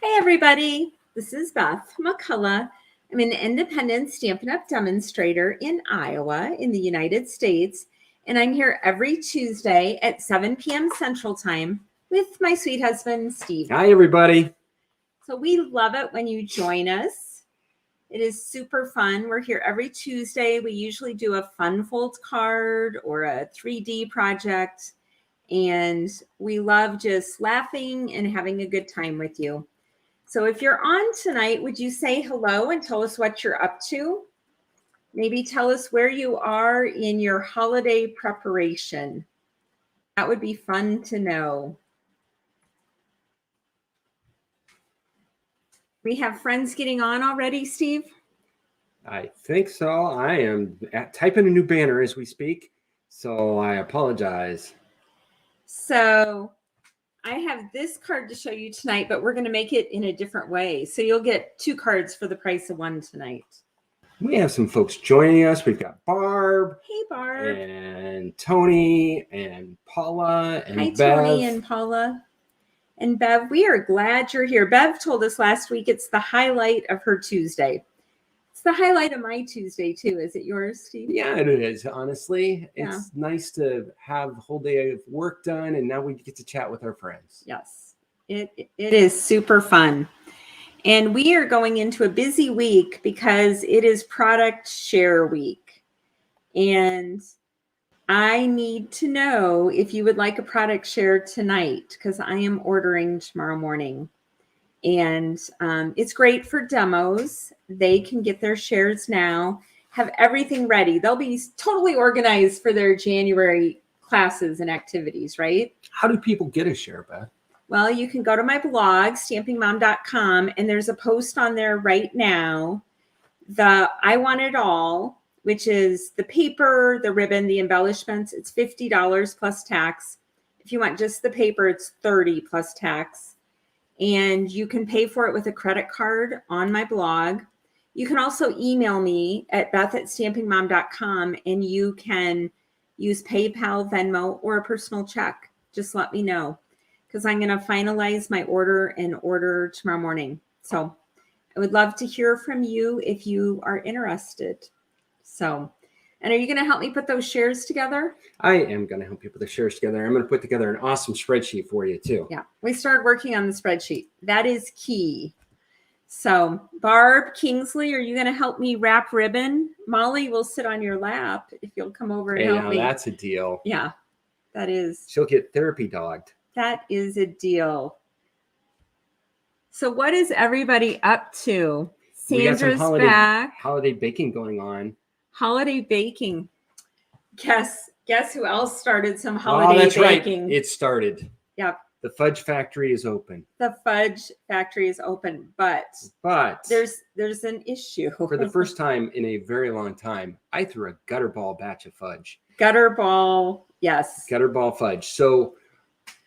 Hey everybody, this is Beth McCullough. I'm an independent Stampin' Up! Demonstrator in Iowa in the United States, and I'm here every Tuesday at 7 p.m. Central Time with my sweet husband, Steve. Hi everybody. So we love it when you join us. It is super fun. We're here every Tuesday. We usually do a fun fold card or a 3D project, and we love just laughing and having a good time with you. So if you're on tonight, would you say hello and tell us what you're up to? Maybe tell us where you are in your holiday preparation. That would be fun to know. We have friends getting on already, Steve? I think so. I am typing a new banner as we speak, so I apologize. So I have this card to show you tonight, but we're going to make it in a different way. So you'll get 2 cards for the price of 1 tonight. We have some folks joining us. We've got Barb. Hey, Barb. And Tony and Paula and Hi, Bev. Tony and Paula. And Bev, we are glad you're here. Bev told us last week it's the highlight of her Tuesday. It's the highlight of my Tuesday, too. Is it yours, Steve? Yeah, it is, honestly. Yeah. It's nice to have the whole day of work done, and now we get to chat with our friends. Yes, it is super fun. And we are going into a busy week because it is product share week. And I need to know if you would like a product share tonight, because I am ordering tomorrow morning. And it's great for demos. They can get their shares now, have everything ready. They'll be totally organized for their January classes and activities, right? How do people get a share, Beth? Well, you can go to my blog, stampingmom.com, and there's a post on there right now. The I Want It All, which is the paper, the ribbon, the embellishments. It's $50 plus tax. If you want just the paper, it's $30 plus tax. And you can pay for it with a credit card on my blog. You can also email me at beth@stampingmom.com, and you can use PayPal, Venmo, or a personal check. Just let me know, because I'm going to finalize my order and order tomorrow morning. So I would love to hear from you if you are interested. So, and are you going to help me put those shares together? I am going to help you put the shares together. I'm going to put together an awesome spreadsheet for you, too. Yeah, we started working on the spreadsheet. That is key. So, Barb Kingsley, are you going to help me wrap ribbon? Molly will sit on your lap if you'll come over and help me. That's a deal. Yeah, that is. She'll get therapy dogged. That is a deal. So what is everybody up to? Sandra's back. Holiday baking going on. Holiday baking. Guess who else started some holiday baking? Right. It started. Yep. The fudge factory is open. The fudge factory is open, but there's an issue. For the first time in a very long time, I threw a gutter ball batch of fudge. Gutter ball, yes. Gutter ball fudge. So,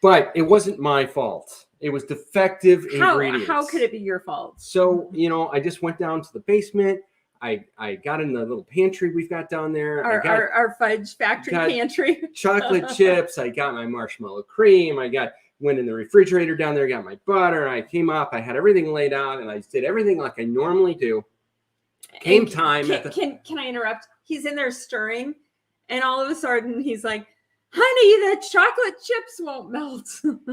but it wasn't my fault. It was defective ingredients. How could it be your fault? So, I just went down to the basement. I got in the little pantry we've got down there. Our fudge factory pantry. Chocolate chips. I got my marshmallow cream. Went in the refrigerator down there, got my butter. I came up. I had everything laid out, and I did everything like I normally do. Can I interrupt? He's in there stirring, and all of a sudden he's like, "Honey, the chocolate chips won't melt."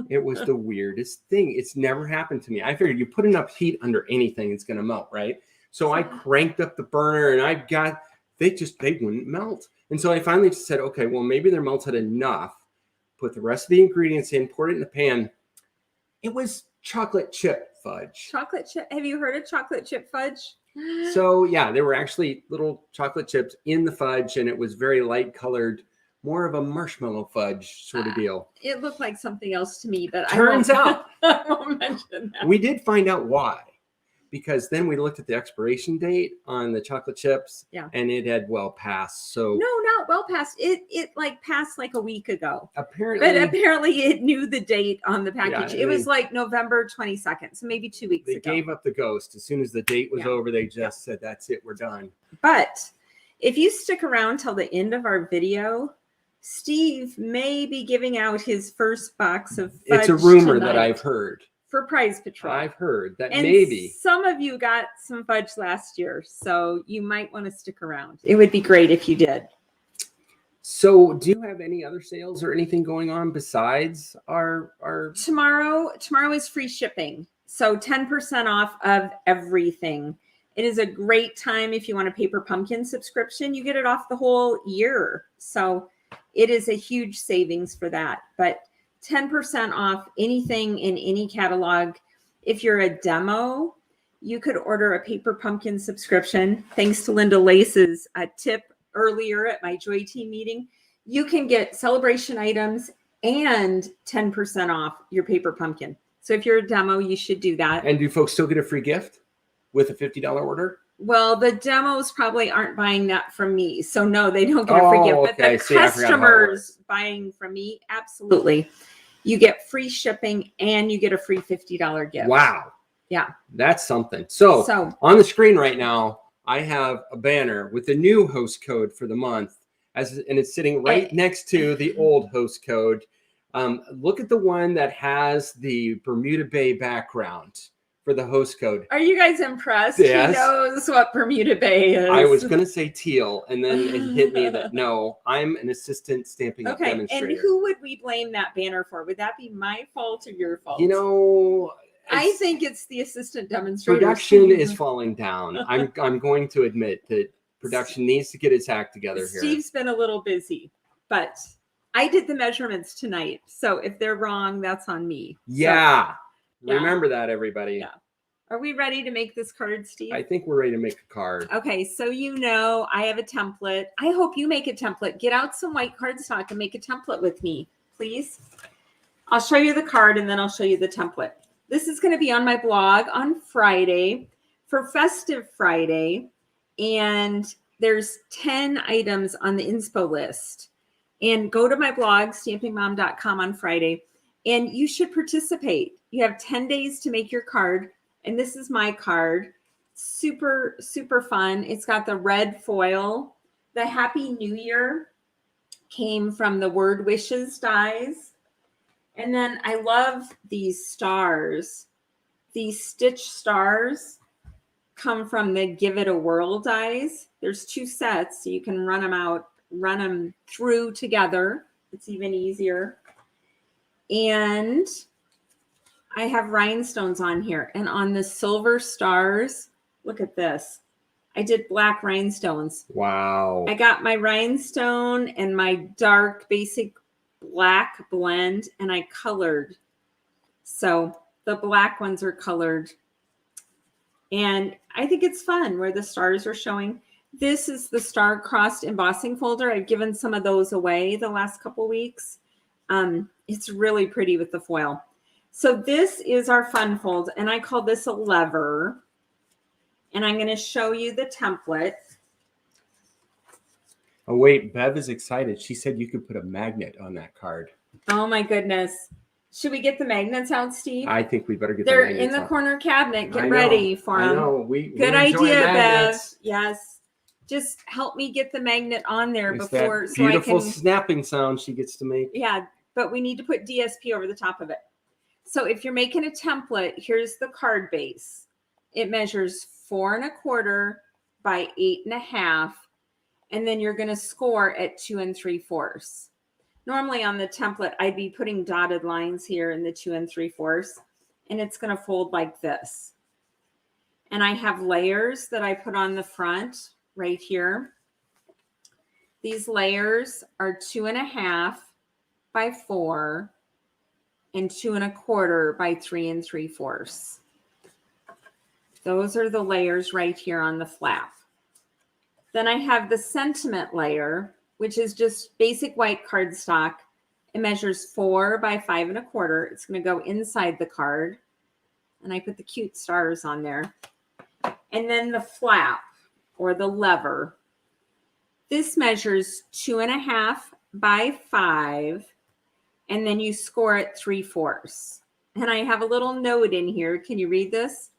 It was the weirdest thing. It's never happened to me. I figured you put enough heat under anything, it's going to melt, right? So I cranked up the burner, and they wouldn't melt. And so I finally just said, okay, well, maybe they're melted enough. Put the rest of the ingredients in, poured it in the pan. It was chocolate chip fudge. Chocolate chip. Have you heard of chocolate chip fudge? So yeah, there were actually little chocolate chips in the fudge, and it was very light colored, more of a marshmallow fudge sort of deal. It looked like something else to me, but turns out I won't mention that. We did find out why. Because then we looked at the expiration date on the chocolate chips, and it had well passed. So no, not well passed. It like passed like a week ago. Apparently it knew the date on the package. It was like November 22nd, so maybe 2 weeks ago. They gave up the ghost as soon as the date was over. They just said, "That's it, we're done." But if you stick around till the end of our video, Steve may be giving out his first box of fudge It's a rumor tonight. that I've heard for Prize Patrol. I've heard that and maybe some of you got some fudge last year, so you might want to stick around. It would be great if you did. So do you have any other sales or anything going on besides our Tomorrow is free shipping. So 10% off of everything. It is a great time if you want a Paper Pumpkin subscription. You get it off the whole year. So it is a huge savings for that. But 10% off anything in any catalog. If you're a demo, you could order a Paper Pumpkin subscription. Thanks to Linda Lace's tip earlier at my Joy Team meeting. You can get celebration items and 10% off your Paper Pumpkin. So if you're a demo, you should do that. And do folks still get a free gift with a $50 order? Well, the demos probably aren't buying that from me. So no, they don't get a free gift. But the customers buying from me, absolutely. You get free shipping and you get a free $50 gift. Wow. Yeah. That's something. So on the screen right now, I have a banner with the new host code for the month, and it's sitting right next to the old host code. Look at the one that has the Bermuda Bay background for the host code. Are you guys impressed? Yes. He knows what Bermuda Bay is. I was going to say teal, and then it hit me that no, I'm an assistant stamping demonstrator. And who would we blame that banner for? Would that be my fault or your fault? You know, I think it's the assistant demonstrator. Production is falling down. I'm going to admit that production needs to get its act together here. Steve's been a little busy, but I did the measurements tonight. So if they're wrong, that's on me. Yeah. So, remember that, everybody. Yeah. Are we ready to make this card, Steve? I think we're ready to make a card. Okay, so I have a template. I hope you make a template. Get out some white cardstock and make a template with me, please. I'll show you the card and then I'll show you the template. This is going to be on my blog on Friday for Festive Friday. And there's 10 items on the inspo list. And go to my blog, stampingmom.com on Friday. And you should participate. You have 10 days to make your card. And this is my card. Super, super fun. It's got the red foil. The Happy New Year came from the Word Wishes dies. And then I love these stars. These stitch stars come from the Give It a Whirl dies. There's 2 sets, so you can run them through together. It's even easier. And I have rhinestones on here. And on the silver stars, look at this. I did black rhinestones. Wow. I got my rhinestone and my dark basic black blend, and I colored. So the black ones are colored. And I think it's fun where the stars are showing. This is the star-crossed embossing folder. I've given some of those away the last couple weeks. It's really pretty with the foil. So this is our fun fold, and I call this a lever. And I'm going to show you the template. Oh, wait, Bev is excited. She said you could put a magnet on that card. Oh, my goodness. Should we get the magnets out, Steve? I think we better get They're the magnets in the out. corner cabinet. Get ready for them. I know. Good idea, Bev. Yes. Just help me get the magnet on there It's before that so I beautiful can. snapping sound she gets to make. Yeah, but we need to put DSP over the top of it. So if you're making a template, here's the card base. It measures 4 1/4 by 8 1/2, and then you're going to score at 2 3/4. Normally on the template, I'd be putting dotted lines here in the 2 3/4, and it's going to fold like this. And I have layers that I put on the front right here. These layers are 2 1/2 by 4 and 2 1/4 by 3 3/4. Those are the layers right here on the flap. Then I have the sentiment layer, which is just basic white cardstock. It measures 4 by 5 1/4. It's going to go inside the card. And I put the cute stars on there. And then the flap or the lever. This measures 2 1/2 by 5. And then you score at 3/4. And I have a little note in here. Can you read this?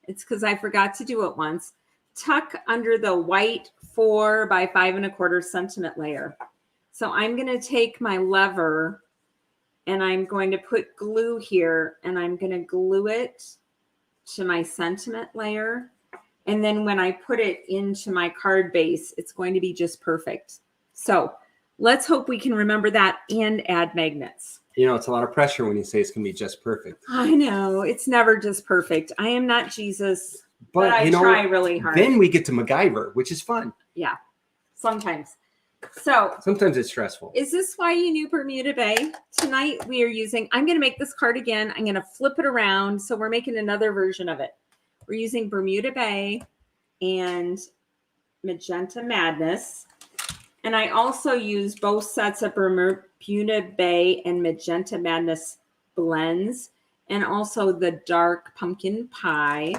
It's because I forgot to do it once. Tuck under the white 4 by 5 1/4 sentiment layer. So I'm going to take my lever and I'm going to put glue here, and I'm going to glue it to my sentiment layer. And then when I put it into my card base, it's going to be just perfect. So let's hope we can remember that and add magnets. You know, it's a lot of pressure when you say it's going to be just perfect. I know. It's never just perfect. I am not Jesus, but I try really hard. Then we get to MacGyver, which is fun. Yeah, sometimes. So sometimes it's stressful. Is this why you knew Bermuda Bay? Tonight we are using, I'm going to make this card again. I'm going to flip it around. So we're making another version of it. We're using Bermuda Bay and Magenta Madness. And I also use both sets of Bermuda Bay and Magenta Madness blends, and also the dark pumpkin pie.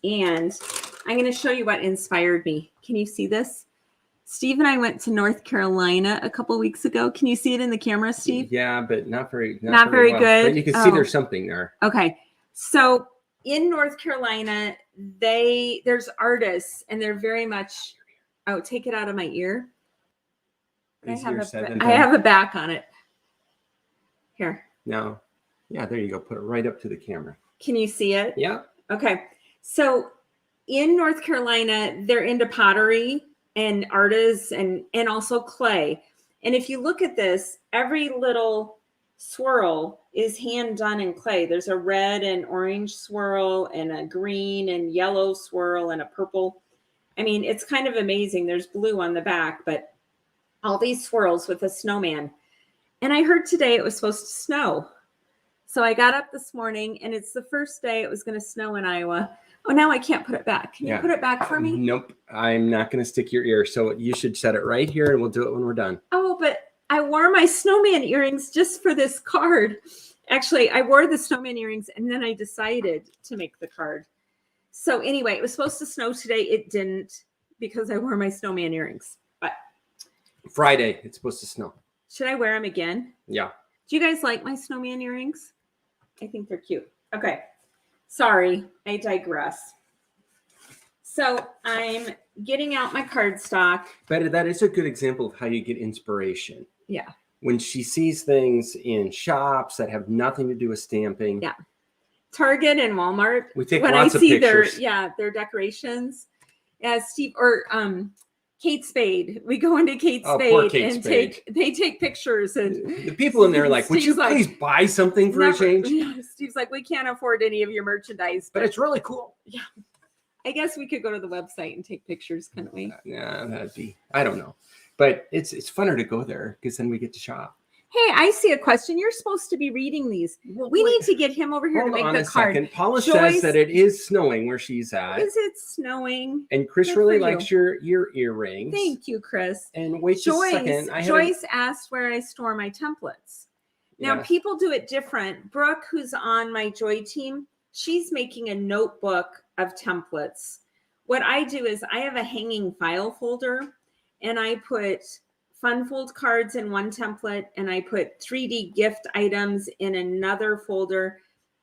And I'm going to show you what inspired me. Can you see this? Steve and I went to North Carolina a couple weeks ago. Can you see it in the camera, Steve? Yeah, but not very very well. good. But you can see there's something there. Okay. So in North Carolina, there's artists, and they're very much, oh, take it out of my ear. I have a back on it. Here. No. Yeah, there you go. Put it right up to the camera. Can you see it? Yeah. Okay. So in North Carolina, they're into pottery and artists and also clay. And if you look at this, every little swirl is hand done in clay. There's a red and orange swirl and a green and yellow swirl and a purple. I mean, it's kind of amazing. There's blue on the back, but all these swirls with a snowman. And I heard today it was supposed to snow. So I got up this morning, and it's the first day it was going to snow in Iowa. Oh, now I can't put it back. Can you put it back for me? Nope. I'm not going to stick your ear. So you should set it right here, and we'll do it when we're done. Oh, but I wore my snowman earrings just for this card. Actually, I wore the snowman earrings, and then I decided to make the card. So anyway, it was supposed to snow today. It didn't, because I wore my snowman earrings. But Friday, it's supposed to snow. Should I wear them again? Yeah. Do you guys like my snowman earrings? I think they're cute. Okay. Sorry, I digress. So I'm getting out my cardstock. But that is a good example of how you get inspiration. Yeah. When she sees things in shops that have nothing to do with stamping. Yeah. Target and Walmart. We take lots of pictures. Their decorations. Steve or Kate Spade. We go into Kate Spade poor Kate and Spade. they take pictures, and the people in there are like, would you please buy something for a change? Yeah, Steve's like, we can't afford any of your merchandise, but it's really cool. Yeah. I guess we could go to the website and take pictures, couldn't we? Yeah, that'd be, I don't know. But it's funner to go there because then we get to shop. Hey, I see a question. You're supposed to be reading these. We need to get him over here to make the card. Second. Paula says that it is snowing where she's at. Is it snowing? And Chris really likes your earrings. Thank you, Chris. And wait just a second. Joyce asked where I store my templates. Now, people do it different. Brooke, who's on my Joy team, she's making a notebook of templates. What I do is I have a hanging file folder, and I put fun fold cards in one template, and I put 3D gift items in another folder,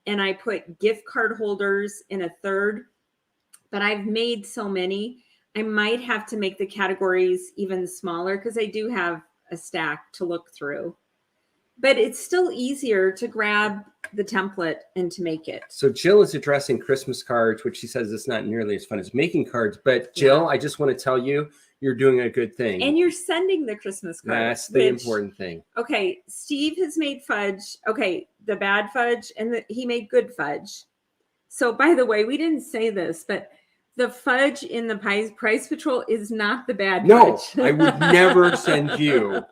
and I put gift card holders in a third. But I've made so many, I might have to make the categories even smaller because I do have a stack to look through. But it's still easier to grab the template and to make it. So Jill is addressing Christmas cards, which she says it's not nearly as fun as making cards. But Jill, I just want to tell you, you're doing a good thing. And you're sending the Christmas cards. That's the important thing. Okay, Steve has made fudge. Okay, the bad fudge, and he made good fudge. So by the way, we didn't say this, but the fudge in the Price Patrol is not the bad fudge. No, I would never send you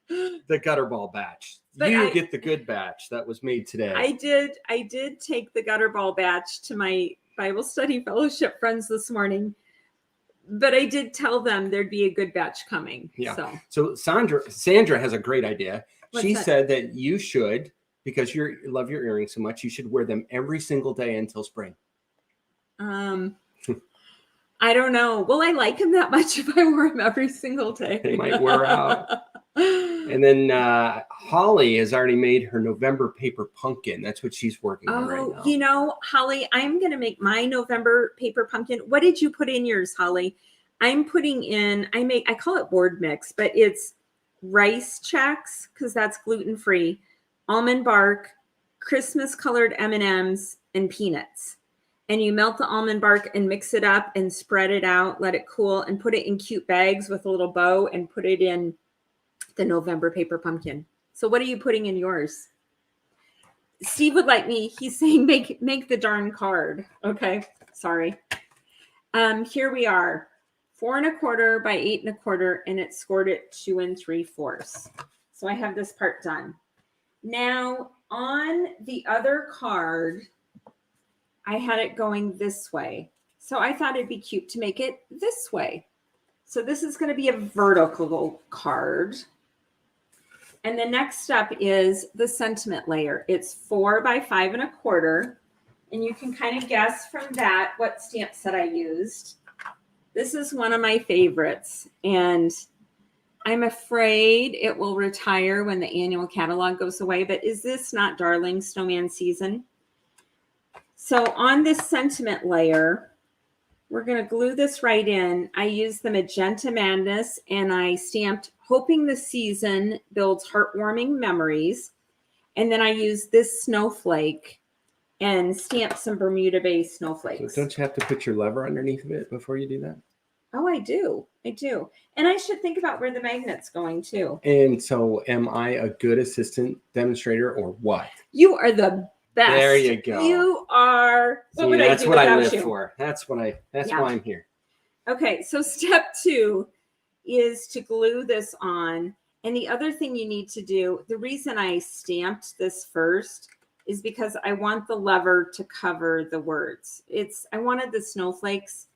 the Gutterball batch. But you get the good batch that was made today. I did take the Gutterball batch to my Bible study fellowship friends this morning, but I did tell them there'd be a good batch coming. Yeah. So Sandra has a great idea. She said that you should, because you love your earrings so much, you should wear them every single day until spring. I don't know. Will I like them that much if I wore them every single day? They might wear out. And then Holly has already made her November paper pumpkin. That's what she's working on right now. You know, Holly, I'm going to make my November paper pumpkin. What did you put in yours, Holly? I'm putting in, I call it board mix, but it's rice checks because that's gluten-free. almond bark, Christmas colored M&Ms, and peanuts. And you melt the almond bark and mix it up and spread it out, let it cool, and put it in cute bags with a little bow and put it in the November paper pumpkin. So what are you putting in yours? Steve would like me. He's saying make the darn card. Okay, sorry. Here we are, 4 1/4 by 8 1/4, and it's scored at 2 3/4. So I have this part done. Now on the other card, I had it going this way. So I thought it'd be cute to make it this way. So this is going to be a vertical card. And the next step is the sentiment layer. It's 4 by 5 1/4. And you can kind of guess from that what stamp set I used. This is one of my favorites. And I'm afraid it will retire when the annual catalog goes away. But is this not darling snowman season? So on this sentiment layer, we're going to glue this right in. I used the Magenta Madness and I stamped Hoping the Season Builds Heartwarming Memories. And then I used this snowflake and stamped some Bermuda Bay snowflakes. So don't you have to put your lever underneath of it before you do that? Oh, I do. I do. And I should think about where the magnet's going too. And so am I a good assistant demonstrator or what? You are the best. There you go. You are. See, that's what I live for. That's why I'm here. Okay, so step 2 is to glue this on. And the other thing you need to do, the reason I stamped this first is because I want the lever to cover the words. I wanted the snowflakes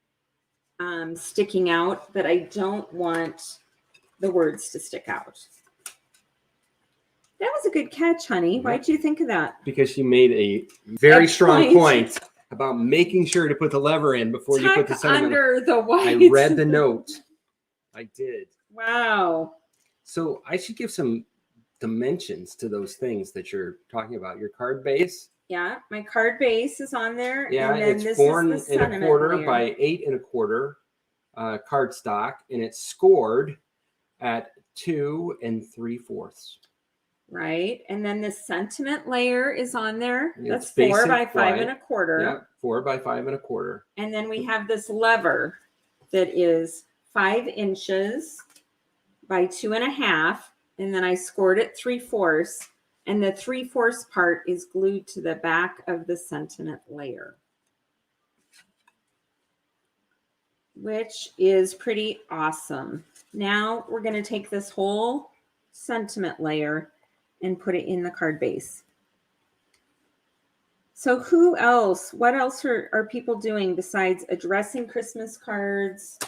sticking out, but I don't want the words to stick out. That was a good catch, honey. Why'd you think of that? Because you made a very strong point about making sure to put the lever in before you put the sentiment under the white. I read the note. I did. Wow. So I should give some dimensions to those things that you're talking about. Your card base. Yeah, my card base is on there. Yeah, and then it's this 4 is the 1/4 layer. by 8 1/4 cardstock, and it's scored at 2 3/4. Right, and then the sentiment layer is on there. That's It's 4 by basic 5 white. 1/4. Yeah, 4 by 5 1/4. And then we have this lever that is 5 inches by 2 1/2, and then I scored it 3/4, and the 3/4 part is glued to the back of the sentiment layer, which is pretty awesome. Now we're going to take this whole sentiment layer and put it in the card base. So what else are people doing besides addressing Christmas cards?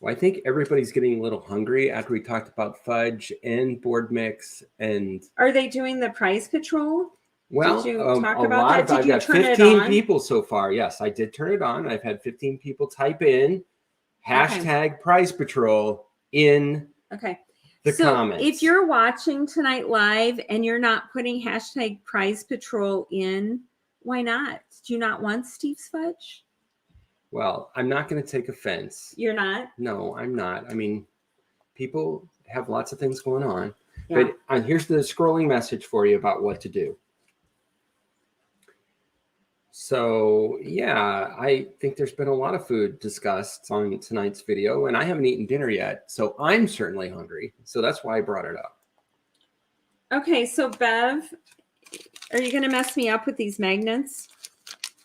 Well, I think everybody's getting a little hungry after we talked about fudge and board mix. And are they doing the prize patrol? Well, did you talk about lot that? I've got 15 people so far. Yes, I did turn it on. I've had 15 people type in hashtag prize patrol in the comments. If you're watching tonight live and you're not putting hashtag prize patrol in, why not? Do you not want Steve's fudge? Well, I'm not going to take offense. You're not? No, I'm not. I mean, people have lots of things going on. Yeah. But here's the scrolling message for you about what to do. So, yeah, I think there's been a lot of food discussed on tonight's video, and I haven't eaten dinner yet. So I'm certainly hungry. So that's why I brought it up. Okay, so Bev, are you going to mess me up with these magnets?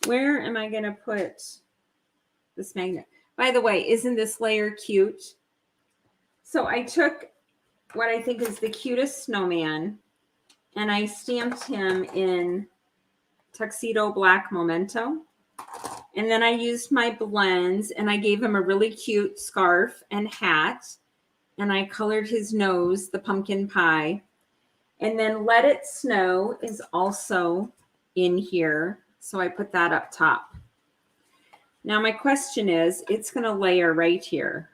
Where am I going to put this magnet? By the way, isn't this layer cute? So I took what I think is the cutest snowman and I stamped him in Tuxedo Black Memento. And then I used my blends and I gave him a really cute scarf and hat. And I colored his nose, the pumpkin pie. And then Let It Snow is also in here. So I put that up top. Now my question is, it's going to layer right here.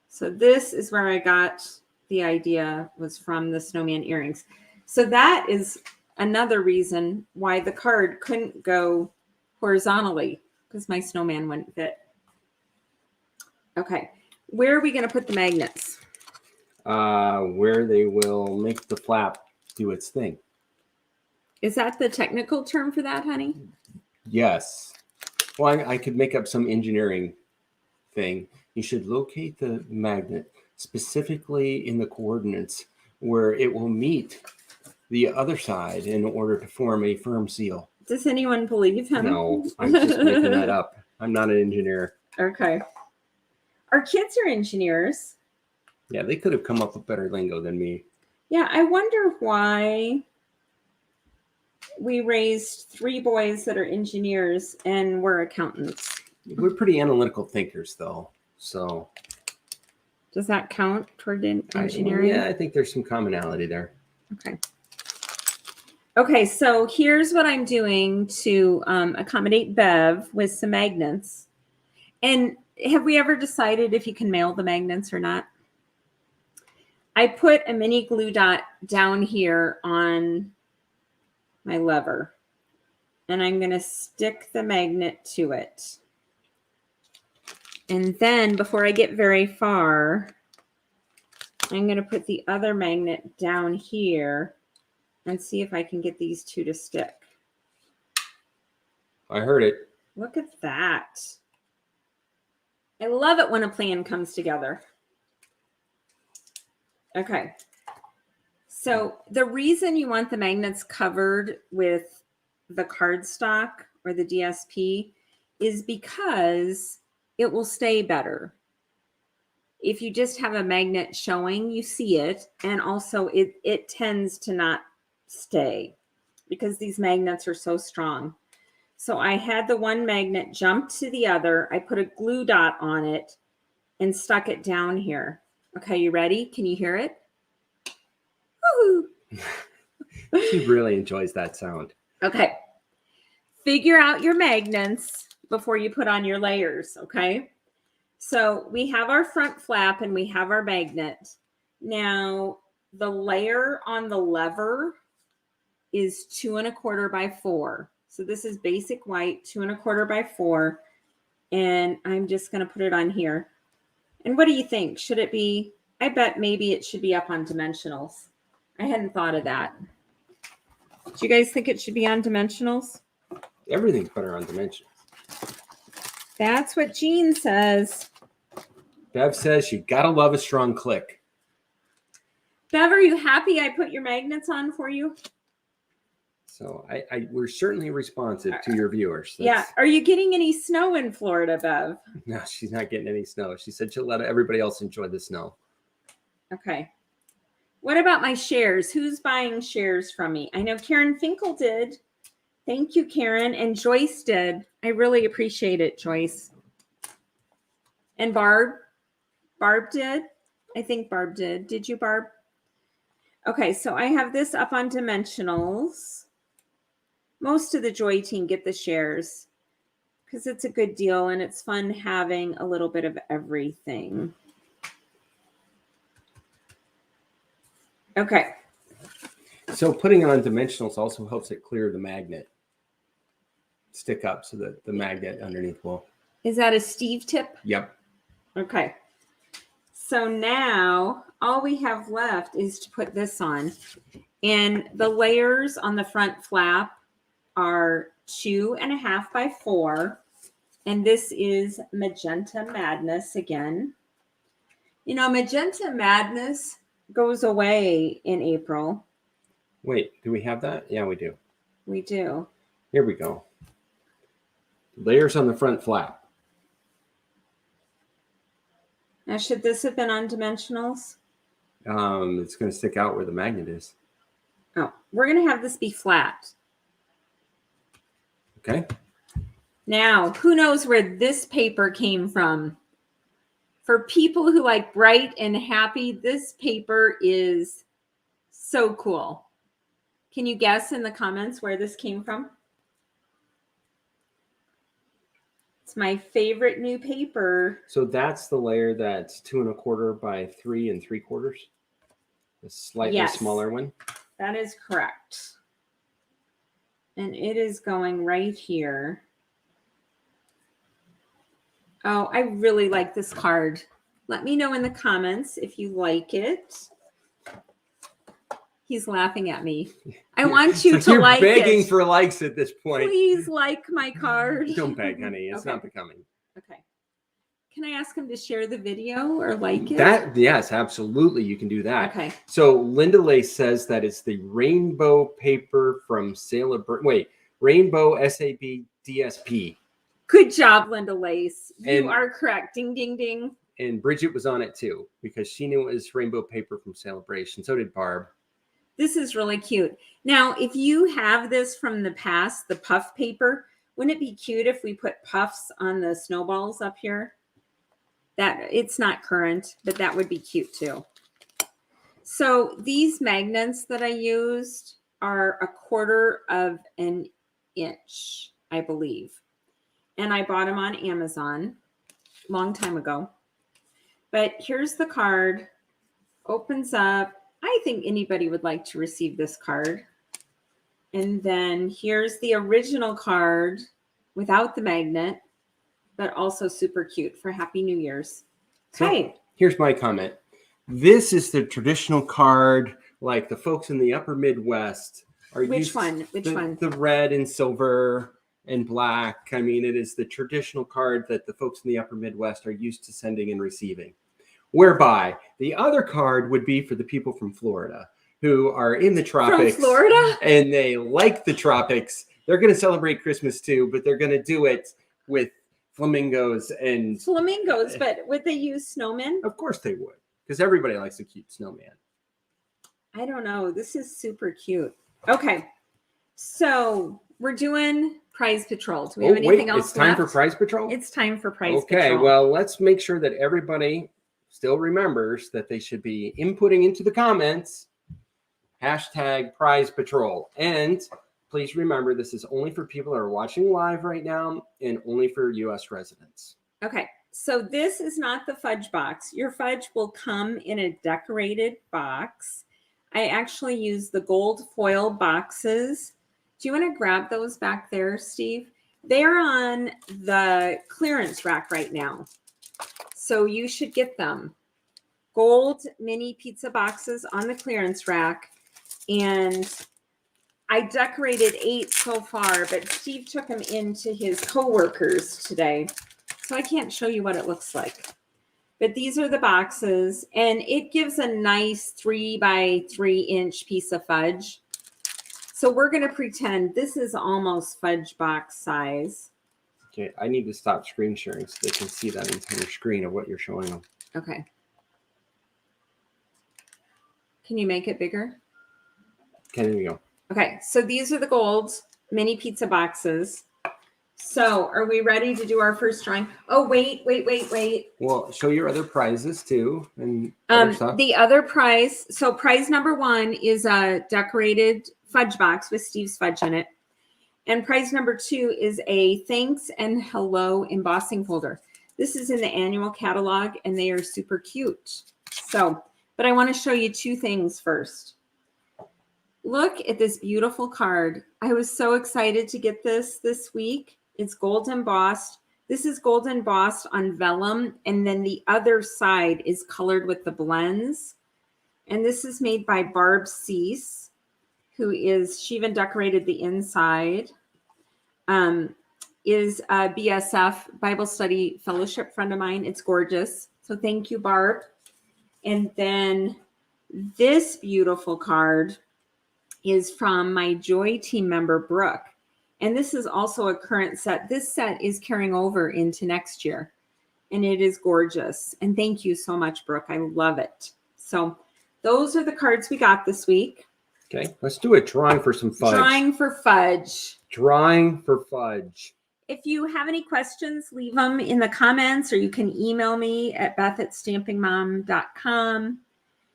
So this is where I got the idea, was from the snowman earrings. So that is another reason why the card couldn't go horizontally, because my snowman wouldn't fit. Okay, where are we going to put the magnets? Where they will make the flap do its thing. Is that the technical term for that, honey? Yes. Well, I could make up some engineering thing. You should locate the magnet specifically in the coordinates where it will meet the other side in order to form a firm seal. Does anyone believe him? No, I'm just making that up. I'm not an engineer. Okay. Our kids are engineers. Yeah, they could have come up with better lingo than me. Yeah, I wonder why we raised 3 boys that are engineers and we're accountants. We're pretty analytical thinkers, though. So does that count toward engineering? Yeah, I think there's some commonality there. Okay. Okay, so here's what I'm doing to accommodate Bev with some magnets. And have we ever decided if you can mail the magnets or not? I put a mini glue dot down here on my lever, and I'm going to stick the magnet to it. And then before I get very far, I'm going to put the other magnet down here and see if I can get these 2 to stick. I heard it. Look at that. I love it when a plan comes together. Okay. So the reason you want the magnets covered with the cardstock or the DSP is because it will stay better. If you just have a magnet showing, you see it, and also it tends to not stay because these magnets are so strong. So I had the one magnet jump to the other. I put a glue dot on it and stuck it down here. Okay, you ready? Can you hear it? Woo-hoo. She really enjoys that sound. Okay. Figure out your magnets before you put on your layers, okay? So we have our front flap and we have our magnet. Now, the layer on the lever is 2 1/4 by 4. So this is basic white, 2 1/4 by 4. And I'm just going to put it on here. And what do you think? Should it be, I bet maybe it should be up on dimensionals. I hadn't thought of that. Do you guys think it should be on dimensionals? Everything's better on dimensions. That's what Jean says. Bev says you gotta love a strong click. Bev, are you happy I put your magnets on for you? So we're certainly responsive to your viewers. Yeah. Are you getting any snow in Florida, Bev? No, she's not getting any snow. She said she'll let everybody else enjoy the snow. Okay. What about my shares? Who's buying shares from me? I know Karen Finkel did. Thank you, Karen. And Joyce did. I really appreciate it, Joyce. And Barb? Barb did? I think Barb did. Did you, Barb? Okay, so I have this up on dimensionals. Most of the Joy team get the shares because it's a good deal and it's fun having a little bit of everything. Okay. So putting it on dimensionals also helps it clear the magnet. Stick up so that the magnet underneath will. Is that a Steve tip? Yep. Okay. So now all we have left is to put this on. And the layers on the front flap are 2 1/2 by 4. And this is Magenta Madness again. You know, Magenta Madness goes away in April. Wait, do we have that? Yeah, we do. We do. Here we go. Layers on the front flap. Now, should this have been on dimensionals? It's going to stick out where the magnet is. Oh, we're going to have this be flat. Okay. Now, who knows where this paper came from? For people who like bright and happy, this paper is so cool. Can you guess in the comments where this came from? It's my favorite new paper. So that's the layer that's 2 1/4 by 3 3/4. The slightly smaller one. That is correct. And it is going right here. Oh, I really like this card. Let me know in the comments if you like it. He's laughing at me. I want you So to you're like begging it. for likes at this point. Please like my card. Don't beg, honey. It's Okay. not becoming. Okay. Can I ask him to share the video or like it? Yes, absolutely. You can do that. Okay. So Linda Lace says that it's the rainbow paper from Rainbow SAB DSP. Good job, Linda Lace. You And- are correct. Ding, ding, ding. And Bridget was on it too, because she knew it was rainbow paper from Celebration. So did Barb. This is really cute. Now, if you have this from the past, the puff paper, wouldn't it be cute if we put puffs on the snowballs up here? That it's not current, but that would be cute too. So these magnets that I used are 1/4 of an inch, I believe. And I bought them on Amazon a long time ago. But here's the card. Opens up. I think anybody would like to receive this card. And then here's the original card without the magnet, but also super cute for Happy New Year's. So Hey, here's my comment. This is the traditional card, like the folks in the upper Midwest are which used one? Which one? The red and silver and black. I mean, it is the traditional card that the folks in the upper Midwest are used to sending and receiving. Whereby the other card would be for the people from Florida who are in the tropics. From Florida? And they like the tropics. They're going to celebrate Christmas too, but they're going to do it with flamingos and... Flamingos, but would they use snowmen? Of course they would, because everybody likes a cute snowman. I don't know. This is super cute. Okay. So we're doing Prize Patrol. Do we have anything else It's time left? for Prize Patrol? It's time for Prize Okay, Patrol. well, let's make sure that everybody still remembers that they should be inputting into the comments #Prize Patrol. And please remember, this is only for people that are watching live right now and only for U.S. residents. Okay, so this is not the fudge box. Your fudge will come in a decorated box. I actually use the gold foil boxes. Do you want to grab those back there, Steve? They're on the clearance rack right now. So you should get them. Gold mini pizza boxes on the clearance rack. And I decorated 8 so far, but Steve took them into his coworkers today. So I can't show you what it looks like. But these are the boxes, and it gives a nice 3 by 3 inch piece of fudge. So we're going to pretend this is almost fudge box size. Okay, I need to stop screen sharing so they can see that entire screen of what you're showing them. Okay. Can you make it bigger? Okay, there you go. Okay, so these are the gold mini pizza boxes. So are we ready to do our first drawing? Oh, wait. Well, show your other prizes too. And other stuff. The other prize, so prize number 1 is a decorated fudge box with Steve's fudge in it. And prize number 2 is a thanks and hello embossing folder. This is in the annual catalog and they are super cute. So, but I want to show you 2 things first. Look at this beautiful card. I was so excited to get this week. It's gold embossed. This is gold embossed on vellum. And then the other side is colored with the blends. And this is made by Barb Cease, she even decorated the inside. Is a BSF Bible study fellowship friend of mine. It's gorgeous. So thank you, Barb. And then this beautiful card is from my Joy team member, Brooke. And this is also a current set. This set is carrying over into next year. And it is gorgeous. And thank you so much, Brooke. I love it. So those are the cards we got this week. Okay, let's do a drawing for some fudge. Drawing for fudge. Drawing for fudge. If you have any questions, leave them in the comments, or you can email me at beth@stampingmom.com.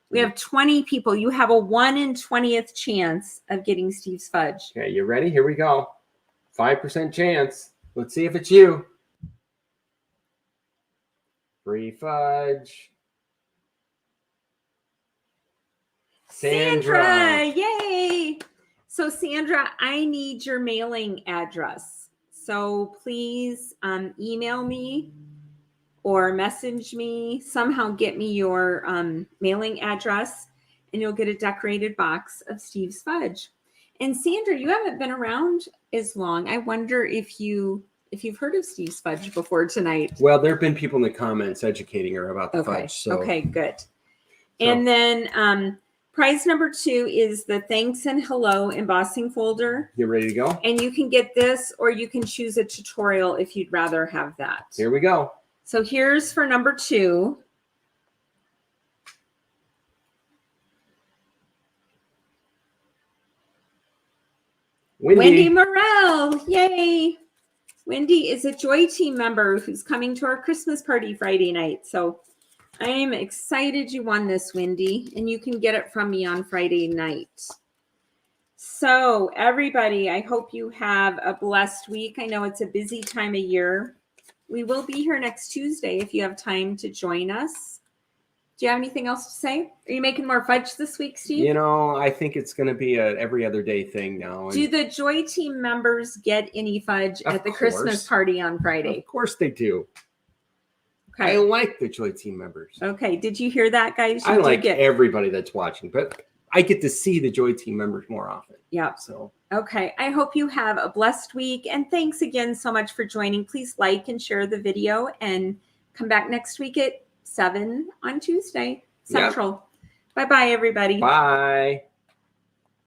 We have 20 people. You have a 1 in 20th chance of getting Steve's fudge. Okay, you ready? Here we go. 5% chance. Let's see if it's you. Free fudge. Sandra. Yay! So Sandra, I need your mailing address. So please email me or message me, somehow get me your mailing address. and you'll get a decorated box of Steve's Fudge. And Sandra, you haven't been around as long. I wonder if you've heard of Steve's Fudge before tonight. Well, there have been people in the comments educating her about the fudge. So. Okay, good. And then prize number 2 is the thanks and hello embossing folder. You ready to go? And you can get this, or you can choose a tutorial if you'd rather have that. Here we go. So here's for number 2. Wendy Morrell. Yay. Wendy is a Joy Team member who's coming to our Christmas party Friday night. So I am excited you won this, Wendy, and you can get it from me on Friday night. So everybody, I hope you have a blessed week. I know it's a busy time of year. We will be here next Tuesday if you have time to join us. Do you have anything else to say? Are you making more fudge this week, Steve? You know, I think it's going to be a every other day thing now. Do the Joy Team members get any fudge at the Christmas party on Friday? Of course they do. Okay. I like the Joy Team members. Okay. Did you hear that, guys? I like everybody that's watching, but I get to see the Joy Team members more often. Yeah. So. Okay. I hope you have a blessed week. And thanks again so much for joining. Please like and share the video and come back next week at 7 on Tuesday Central. Yep. Bye-bye, everybody. Bye.